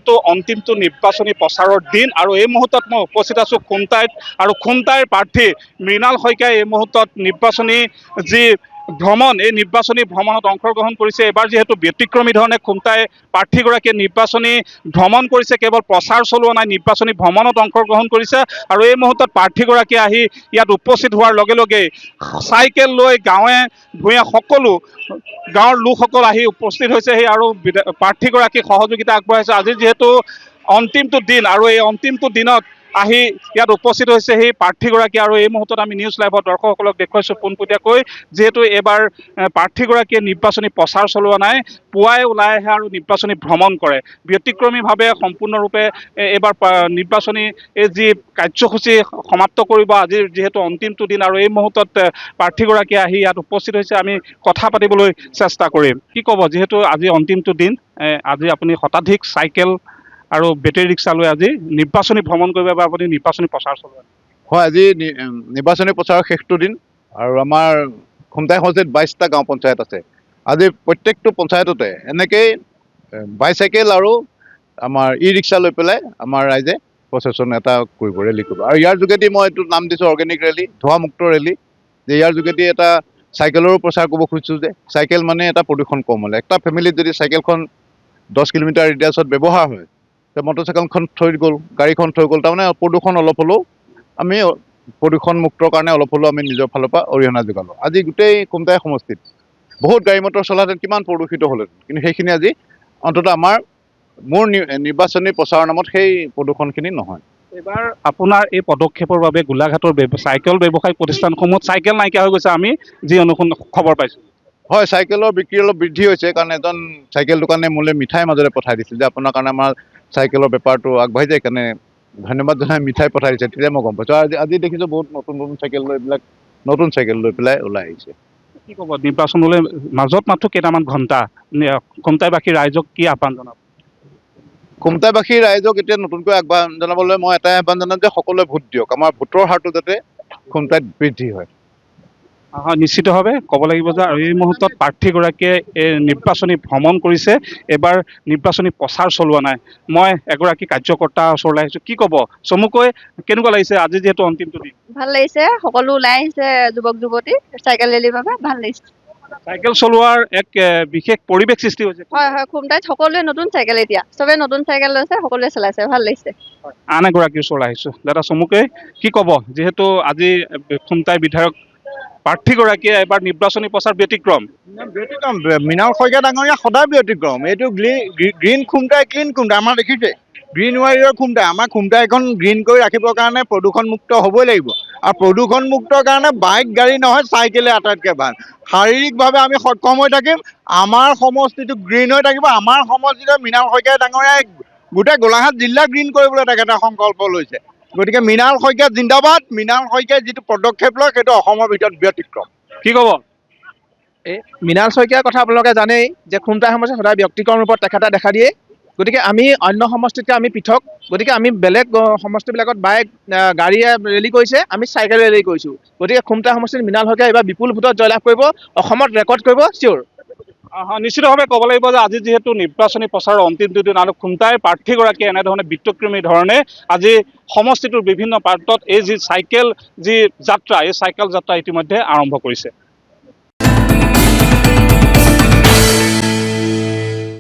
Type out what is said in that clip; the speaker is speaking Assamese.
যিহেতু অন্তিমটো নিৰ্বাচনী প্ৰচাৰৰ দিন আৰু এই মুহূৰ্তত মই উপস্থিত আছোঁ খুমটাইত আৰু খুমটাইৰ প্ৰাৰ্থী মৃণাল শইকীয়াই এই মুহূৰ্তত নিৰ্বাচনী যি ভ্ৰমণ এই নিৰ্বাচনী ভ্ৰমণত অংশগ্ৰহণ কৰিছে। এবাৰ যিহেতু ব্যতিক্ৰমী ধৰণে খুমটাই প্ৰাৰ্থীগৰাকীয়ে নিৰ্বাচনী ভ্ৰমণ কৰিছে, কেৱল প্ৰচাৰ চলোৱা নাই, নিৰ্বাচনী ভ্ৰমণত অংশগ্ৰহণ কৰিছে আৰু এই মুহূৰ্তত প্ৰাৰ্থীগৰাকীয়ে আহি ইয়াত উপস্থিত হোৱাৰ লগে লগে চাইকেল লৈ গাঁৱে ভূঞে সকলো গাঁৱৰ লোকসকল আহি উপস্থিত হৈছেহি আৰু প্ৰাৰ্থীগৰাকীক সহযোগিতা আগবঢ়াইছে। আজি যিহেতু অন্তিমটো দিন আৰু এই অন্তিমটো দিনত আহি ইয়াত উপস্থিত হৈছে সেই প্ৰাৰ্থীগৰাকী আৰু এই মুহূৰ্তত আমি নিউজ লাইভৰ দৰ্শকসকলক দেখুৱাইছোঁ পোনপটীয়াকৈ যিহেতু এইবাৰ প্ৰাৰ্থীগৰাকীয়ে নিৰ্বাচনী প্ৰচাৰ চলোৱা নাই, পুৱাই ওলাই আহে আৰু নিৰ্বাচনী ভ্ৰমণ কৰে। ব্যতিক্ৰমীভাৱে সম্পূৰ্ণৰূপে এইবাৰ নিৰ্বাচনী এই যি কাৰ্যসূচী সমাপ্ত কৰিব আজিৰ যিহেতু অন্তিমটো দিন আৰু এই মুহূৰ্তত প্ৰাৰ্থীগৰাকীয়ে আহি ইয়াত উপস্থিত হৈছে। আমি কথা পাতিবলৈ চেষ্টা কৰিম। কি ক'ব, যিহেতু আজি অন্তিমটো দিন, আজি আপুনি শতাধিক চাইকেল আৰু বেটেৰী ৰিক্সা লৈ আজি নিৰ্বাচনী ভ্ৰমণ কৰিব বা আপুনি নিৰ্বাচনী প্ৰচাৰ চলোৱা? হয়, আজি নিৰ্বাচনী প্ৰচাৰৰ শেষটো দিন আৰু আমাৰ খুমটাই সমষ্টিত 22টা গাঁও পঞ্চায়ত আছে। আজি প্ৰত্যেকটো পঞ্চায়ততে এনেকেই বাইচাইকেল আৰু আমাৰ ই ৰিক্সা লৈ পেলাই আমাৰ ৰাইজে প্ৰচেছন এটা কৰিব, ৰেলী কৰিব। আৰু ইয়াৰ যোগেদি মই এইটো নাম দিছোঁ অৰ্গেনিক ৰেলী, ধোঁৱামুক্ত ৰেলী। যে ইয়াৰ যোগেদি এটা চাইকেলৰো প্ৰচাৰ কৰিব খুজিছোঁ যে চাইকেল মানে এটা প্ৰদূষণ কম হ'লে, একটা ফেমিলিত যদি চাইকেলখন 10 কিলোমিটাৰ ৰেডিয়াছত ব্যৱহাৰ হয়, মটৰচাইকেলখন থৈ গ'ল, গাড়ীখন থৈ গ'ল, তাৰমানে প্ৰদূষণ অলপ হ'লেও আমি প্ৰদূষণমুক্তৰ কাৰণে অলপ হ'লেও আমি নিজৰ ফালৰ পৰা অৰিহণা যোগালোঁ। আজি গোটেই খুমটাই সমষ্টিত বহুত গাড়ী মটৰ চলাহেঁতেন, কিমান প্ৰদূষিত হ'লহেঁতেন, কিন্তু সেইখিনি আজি অন্ততঃ আমাৰ মোৰ নিৰ্বাচনী প্ৰচাৰৰ নামত সেই প্ৰদূষণখিনি নহয়। এইবাৰ আপোনাৰ এই পদক্ষেপৰ বাবে গোলাঘাটৰ চাইকেল ব্যৱসায়িক প্ৰতিষ্ঠানসমূহত চাইকেল নাইকিয়া হৈ গৈছে, আমি যি খবৰ পাইছোঁ। হয়, চাইকেলৰ বিক্ৰী অলপ বৃদ্ধি হৈছে, কাৰণ এজন চাইকেল দোকানে মোলৈ মিঠাই মাজতে পঠাই দিছিল যে আপোনাৰ কাৰণে আমাৰ চাইকেলৰ বেপাৰটো আগবাঢ়ি যায়, সেইকাৰণে ধন্যবাদ জনাই মিঠাই পঠাই দিছে। তেতিয়া মই গম পাইছোঁ। আজি দেখিছোঁ বহুত নতুন নতুন চাইকেল লৈ এইবিলাক নতুন চাইকেল লৈ পেলাই ওলাই আহিছে। কি ক'ব, নিৰ্বাচনলৈ মাজত মাত্ৰ কেইটামান ঘণ্টা, খুমটাইবাসী ৰাইজক কি আহ্বান জনাব? খুমটাইবাসী ৰাইজক এতিয়া নতুনকৈ আহ্বান জনাবলৈ মই এটাই আহ্বান জনাম যে সকলোৱে ভোট দিয়ক, আমাৰ ভোটৰ হাৰটো যাতে খুমটাইত বৃদ্ধি হয়। হয়, নিশ্চিতভাৱে ক'ব লাগিব যে আৰু এই মুহূৰ্তত প্ৰাৰ্থীগৰাকীয়ে এই নিৰ্বাচনী ভ্ৰমণ কৰিছে, এইবাৰ নিৰ্বাচনী প্ৰচাৰ চলোৱা নাই। মই এগৰাকী কাৰ্যকৰ্তাৰ ওচৰলৈ আহিছোঁ। কি ক'ব, চমুকৈ কেনেকুৱা লাগিছে আজি যিহেতু অন্তিমটো দিন? ভাল লাগিছে, সকলো ওলাই আহিছে যুৱক যুৱতী চাইকেল ৰেলীৰ বাবে, ভাল লাগিছে। চাইকেল চলোৱাৰ এক বিশেষ পৰিৱেশ সৃষ্টি হৈছে। হয় হয়, খুমটাইত সকলোৱে নতুন চাইকেল, এতিয়া চবে নতুন চাইকেল লৈছে, সকলোৱে চলাইছে, ভাল লাগিছে। আন এগৰাকীৰ ওচৰলৈ আহিছোঁ। দাদা চমুকৈ কি ক'ব, যিহেতু আজি খুমটাই বিধায়ক প্ৰাৰ্থীগৰাকীয়ে এবাৰ নিৰ্বাচনী প্ৰচাৰ ব্যতিক্ৰম? মৃণাল শইকীয়া ডাঙৰীয়া সদায় ব্যতিক্ৰম। এইটো গ্ৰীণ খুমটাই, ক্লিন খুমটাই। আমাৰ দেখিছে গ্ৰীণ ৱাৰিয়ৰ খুমটাই। আমাৰ খুমটাইখন গ্ৰীণ কৰি ৰাখিবৰ কাৰণে প্ৰদূষণমুক্ত হ'বই লাগিব, আৰু প্ৰদূষণমুক্তৰ কাৰণে বাইক গাড়ী নহয় চাইকেলে আটাইতকৈ ভাল। শাৰীৰিকভাৱে আমি সক্ষম হৈ থাকিম, আমাৰ সমষ্টিটো গ্ৰীণ হৈ থাকিব। আমাৰ সমষ্টিটো মৃণাল শইকীয়া ডাঙৰীয়াই গোটেই গোলাঘাট জিলা গ্ৰীণ কৰিবলৈ তেখেতে সংকল্প লৈছে। গতিকে মৃণাল শইকীয়া জিন্দাবাদ। মৃণাল শইকীয়াই যিটো পদক্ষেপ লয় সেইটো অসমৰ ভিতৰত ব্যতিক্ৰম। কি ক'ব? মৃণাল শইকীয়াৰ কথা আপোনালোকে জানেই যে খুমটাই সমষ্টিত সদায় ব্যক্তিক্ৰম ৰূপত তেখেতে দেখা দিয়ে। গতিকে আমি অন্য সমষ্টিতকৈ আমি পৃথক। গতিকে আমি বেলেগ সমষ্টিবিলাকত বাইক গাড়ীয়ে ৰেলী কৰিছে, আমি চাইকেল ৰেলী কৰিছোঁ। গতিকে খুমটাই সমষ্টিত মৃণাল শইকীয়া এইবাৰ বিপুল ভোটত জয়লাভ কৰিব, অসমত ৰেকৰ্ড কৰিব চিয়'ৰ। নিশ্চিতভাৱে ক'ব লাগিব যে আজি যিহেতু নিৰ্বাচনী প্ৰচাৰৰ অন্তিম দুদিন আৰু খুমটাই প্ৰাৰ্থীগৰাকীয়ে এনেধৰণে ব্যতিক্ৰমী ধৰণে আজি সমষ্টিটোৰ বিভিন্ন প্ৰান্তত এই যি চাইকেল যি যাত্ৰা, এই চাইকেল যাত্ৰা ইতিমধ্যে আৰম্ভ কৰিছে।